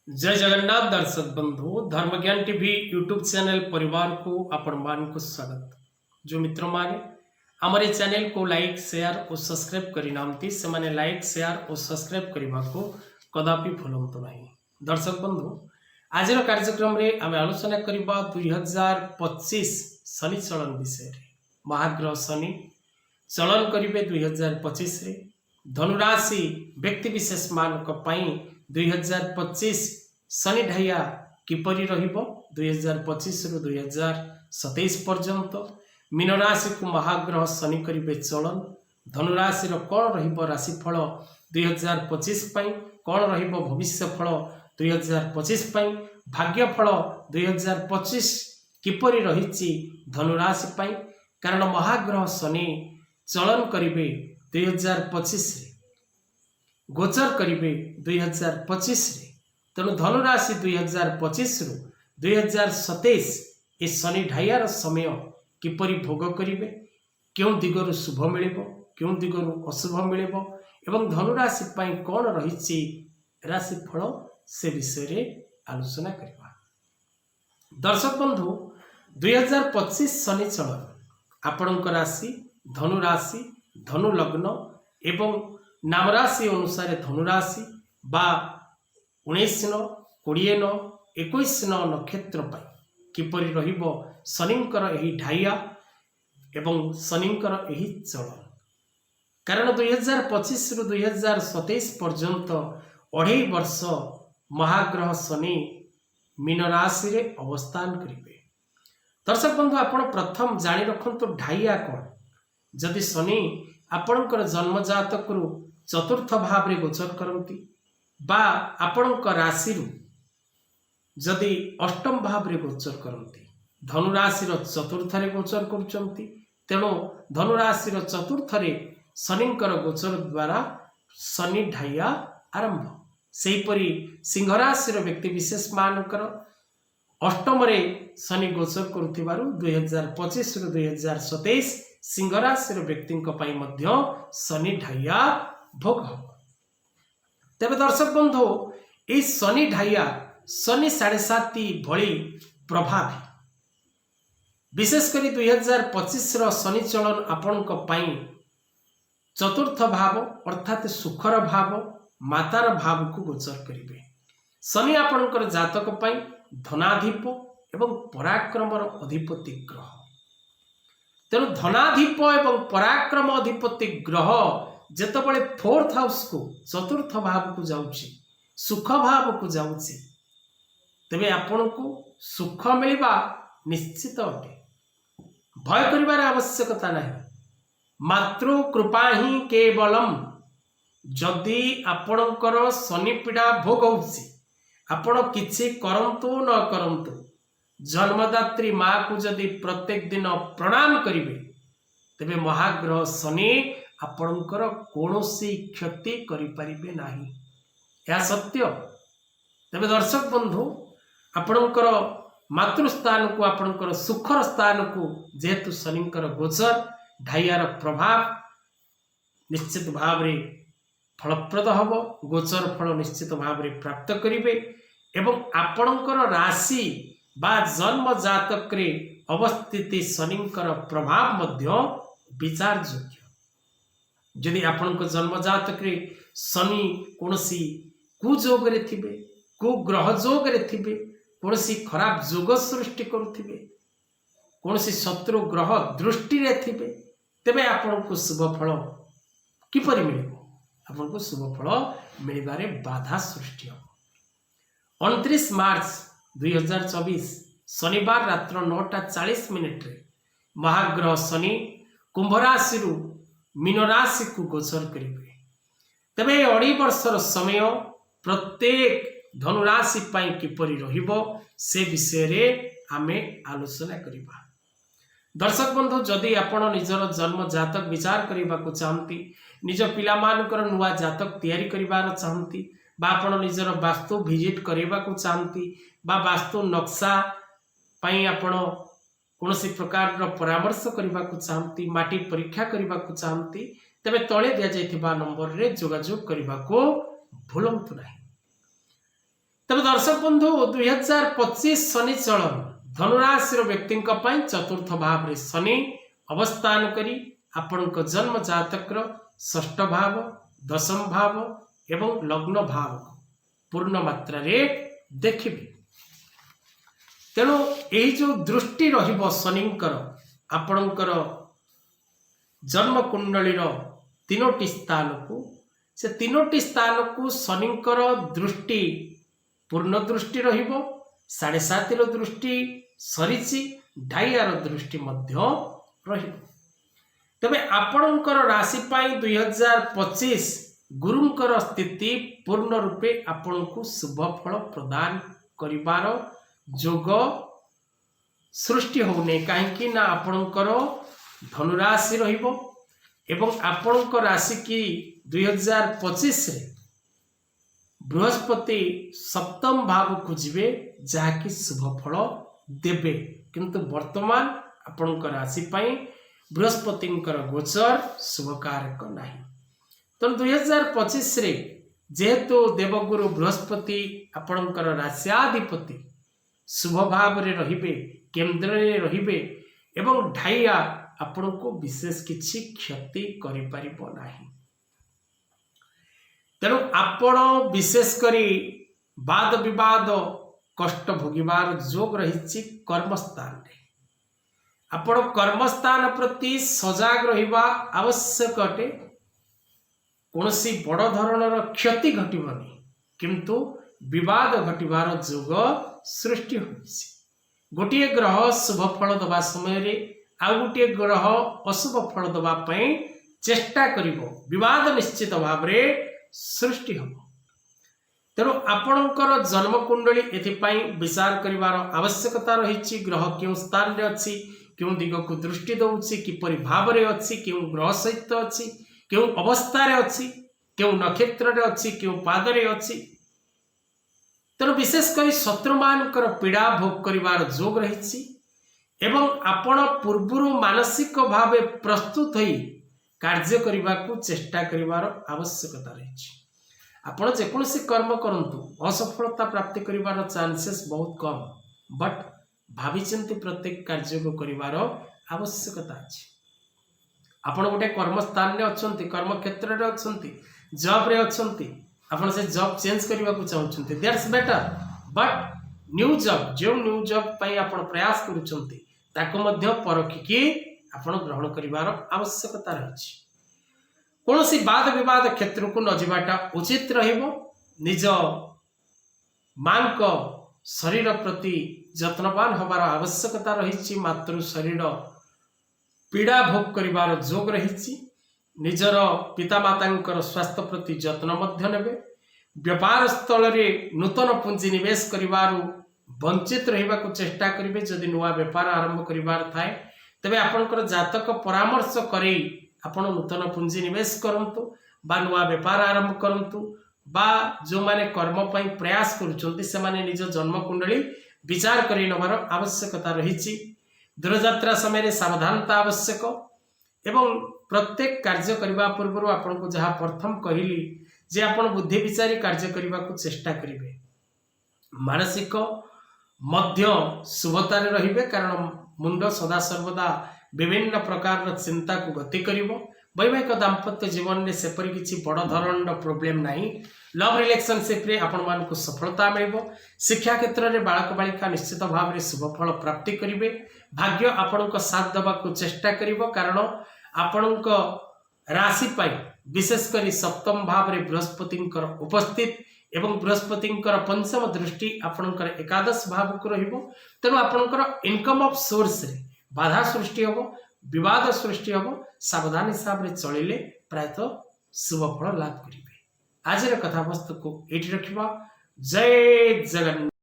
जय जगन्नाथ दर्शक बंधु धर्मज्ञान टीवी यूट्यूब चैनल परिवार को आपण मान को स्वागत। जो मित्र माने हमारे चैनल को लाइक शेयर और सब्सक्राइब करी नामती से माने लाइक शेयर और सब्सक्राइब करने को कदापि भूलंतु नहीं। दर्शक बंधु आज कार्यक्रम रे आम आलोचना करबा 2025 शनि चलन विषय रे। महाग्रह शनि चलन करिवे 2025 रे। धनुराशि व्यक्ति विशेष मान 2025 शनि ढाइया किपरि रहिबो 2025 रु 2027 पर्यंत। मीन राशि को महाग्रह शनि करिवे चलन। धनुराशि रो कोन रहिबो राशिफल 2025 पई, कोन रहिबो भविष्य फल 2025 पई, भाग्यफल 2025 किपरि रहिछि धनुराशि पई। कारण महाग्रह शनि चलन करिवे 2025 रे, गोचर करिवे 2025 रे। तेणु धनुराशि 2025 रु 2027 ए शनि ढाइयार समय किपरि भोग करिवे, क्यों दिगरु शुभ मिलिबो, क्यों दिगरु अशुभ मिलिबो एवं धनुराशि पई कोन रहिछि राशिफल से विषय रे आलोचना करबा। दर्शक बंधु 2025 शनि चलन आपणक राशि धनु राशि, धनु लग्न एवं नाम राशि अनुसार धनुराशि बा 19 न 20 न 21 न नक्षत्र पाई किपरि रहिबो शनिंकर एही ढाइया एवं शनिंकर एही चलन। कारण 2025 रु 2027 पर्यंत 2.5 वर्ष महाग्रह शनि मीन राशि रे अवस्थान करिवे। दर्शक बंधु आपण प्रथम जानि रखंतु ढाइया कोन। जदि शनि आपणकर जन्म जातक रु चतुर्थ भाव रे गोचर करती बा आपणक राशि रु जदि अष्टम भाव रे गोचर करती, धनुराशि चतुर्थ रे गोचर करचंती। तेणु धनुराशि चतुर्थ रे शनिंकर गोचर द्वारा शनि ढाइया आरंभ। सेहीपरि सिंह राशि व्यक्ति विशेष मानकर अष्टम रे शनि गोचर करुथिबारु 2025 रु 2027 सिंह राशि व्यक्ति मध्य शनि ढाइया भोग हो। तेबे दर्शक बंधु ये शनि ढाइया शनि 7.5 भली प्रभावी विशेषकर 2025 शनि चलन आपण चतुर्थ भाव अर्थात सुखर भाव मातार भाव को गोचर करिवे। शनि आपणकर जातक पई धनाधिप एवं पराक्रमर अधिपति ग्रह। तेणु धनाधिप एवं पराक्रम अधिपति ग्रह जेतबळे 4th हाउस को चतुर्थ भाव को जाउछि, सुख भाव को जाउछि, तबे आपण को सुख मिलवा निश्चित अटे। भय करिवार आवश्यकता नहीं। मातृ कृपा ही केवलम। जदि आपणकर शनि पीड़ा भोग होछि, आपण किछि करंतु न करंतु जन्मदात्री माँ को जदि प्रत्येक दिन प्रणाम करिवे तबे महाग्रह शनि आपणकर कौनसी क्षति करि परिबे नाही। यह सत्य। तबे दर्शक बंधु आपणकर मातृस्थान को आपणकर सुखर स्थान को जेहेतु शनिंकर गोचर ढाइयार प्रभाव निश्चित भाव रे फलप्रद हब। गोचर फल निश्चित भाव रे प्राप्त करिवे एवं आपणकर राशि बा जन्म जातक रे अवस्थित शनिंकर प्रभाव मध्य विचार योग्य। यदि आपणक जन्म जातक रे शनि कोनसी कुजोग रे थिबे, कुग्रह जोग रे थिबे, कोनसी खराब जोग सृष्टि करुथिबे, कोनसी शत्रु ग्रह दृष्टि रे थिबे, तेबे आपणको शुभ फल किपरि मिलिबो? आपणको शुभ फल मिलिबारे बाधा सृष्टि हो। 29 मार्च 2024 शनिवार रात्र 9:40 रे महाग्रह शनि कुंभ राशि रु मीन राशि को गोचर करिवे। तबे 2.5 वर्षर समय प्रत्येक धनुराशि पई किपरि रहिबो से विषय रे आमे आलोचना करिबा। दर्शक बंधु जदि आपण निजर जन्म जातक विचार करबा को चाहंती, निज पिला मानकर नुआ जातक तैयारी करिबार चाहंती बा आपण निजर वास्तु विजिट करबा को चाहंती बा वास्तु नक्शा पई आपण कोनसी प्रकार रो परामर्श करबा को चाहंती, माटी परीक्षा करबा को चाहंती, तबे तळे दिया जायथिबा नंबर रे जोगाजोग करबा को भूलंतु नाही। तबे दर्शक बंधु 2025 शनि चलन धनुराशि व्यक्ति चतुर्थ भाव रे शनि अवस्थान करी आपण जन्म जातक षष्ठ भाव दशम भाव एवं लग्न भाव पूर्ण मात्रा रे देखिबे। तेणु यही जो दृष्टि रहिबो शनिंकर आपणकर जन्म कुंडलीर तीनोटी स्थान को से तीनोटी स्थान को शनिंकर दृष्टि पूर्ण दृष्टि रहिबो 7.5 दृष्टि सरीची 2.5 दृष्टि मध्य रहिबो। तबे आपणकर राशि पाई 2025 गुरुंकर स्थिति पूर्ण रूपे आपण को शुभ फल प्रदान करिवार जोग सृष्टि होने कहीं ना आपणकर धनुराशि रहिबो एवं आपणकर राशि की 2025 रे बृहस्पति सप्तम भाव को जीवे जहाँकि शुभ फल देवे किंतु वर्तमान आपणकर राशि पाई बृहस्पति गोचर शुभकारक नहीं। तो 2025 रे जेहेतु देवगुरु बृहस्पति आपणकर राश्याधिपति शुभ भाव रे रहिबे केंद्र रे रहिबे एवं ढाइया आपण को विशेष किछि क्षति करि परिबो नाही। तेणु आपण विशेष करी वाद विवाद कष्ट भोगिबार जोग रहिछि कर्मस्थान रे आपण कर्मस्थान प्रति सजाग रहिबा आवश्यक अटे। कौनसी बड़ धरणर क्षति घटिबनी किंतु विवाद घटिबार जोग सृष्टि होइछि। गोटिए ग्रह शुभ फल दबा समय रे आउ गोटे ग्रह अशुभ फल दबा पई चेष्टा करिवो विवाद निश्चित भाव रे सृष्टि हो। तेणु आपणकर जन्म कुंडली एथिपाई विचार करिवार आवश्यकता रहिछि। ग्रह क्यों स्थान रे अछि क्यों दिग को दृष्टि दउछि किपरि भाव रे अछि क्यों ग्रह सहित अछि क्यों अवस्था रे अछि क्यों नक्षत्र रे अछि क्यों पाद रे अछि। तेणु विशेष करी शत्रु मानकर पीड़ा भोग करिवार जोग रहिछि एवं आपण पूर्वरु मानसिक भावे प्रस्तुत होई कार्य करिबा को चेष्टा करिवार आवश्यकता रहिछि। आपण जेकोसी कर्म करंतु असफलता प्राप्ति करिवार चांसेस बहुत कम बट भाविचिंती प्रत्येक कार्य को करिवार आवश्यकता अछि। आपण गोटे कर्म स्थान रे अछंती कर्म क्षेत्र रे अछंती जॉब रे अछंती आपण से जॉब चेंज करबा को चाहउछंती that's better but new job जो न्यू जॉब पई आपण प्रयास करूछंती ताको मध्य परखिकी आपण ग्रहण करिवार आवश्यकता रहिछि। कोनोसी वाद विवाद क्षेत्र को न जिबाटा उचित रहिबो। निज मांक शरीर प्रति जत्नवान होबार आवश्यकता रहिछि। मातृ शरीर पीड़ा भोग करिवार जोग रहिछि। निजर पिता मातांकर स्वास्थ्य प्रति जत्न मध्य नेबे। व्यापार स्थल रे नूतन पुंजी निवेश करिवारु वंचित रहिबा को चेष्टा करिवे। जदि नुआ व्यापार आरंभ करिवार थाए तबे आपनकर जातक परामर्श करै आपण नूतन पुंजी निवेश करंतु बा नुआ व्यापार आरंभ करंतु बा जो माने कर्म पई प्रयास करूचंती से माने निज जन्म कुंडली विचार करि नबार आवश्यकता रहिछि। दूरयात्रा समय रे सावधानता आवश्यक एवं प्रत्येक कार्य करबा पूर्व आपण को जहाँ प्रथम कहली जे आपण बुद्धि विचारी कार्य करबा को चेष्टा करिवे। मानसिक मध्य शुभतारे रहिबे कारण मुंड सदा सर्वदा विभिन्न प्रकार चिंता को गति करिवो। वैवाहिक दाम्पत्य जीवन में सेपरी किसी बड़ धरण प्रोब्लेम नहीं। लव रिलेशनशिप रे आपण मान को सफलता मिलिबो। शिक्षा क्षेत्र में बालक बालिका निश्चित भाव में शुभ फल प्राप्ति करिवे। भाग्य आपण को साथ देवा को चेष्टा करिवो कारण आपण को राशि पाई विशेष करी सप्तम भाव में बृहस्पति उपस्थित एवं बृहस्पति पंचम दृष्टि आपणकर एकादश भाव को रहिबो। तेणु आपणकर इनकम ऑफ सोर्स रे बाधा सृष्टि होबो विवाद सृष्टि होबो। सावधान हिसाब रे चलिले प्रायतः शुभ फल लाभ करिवे। आज कथा वस्तु को एठी रखिबा। जय जगन्नाथ।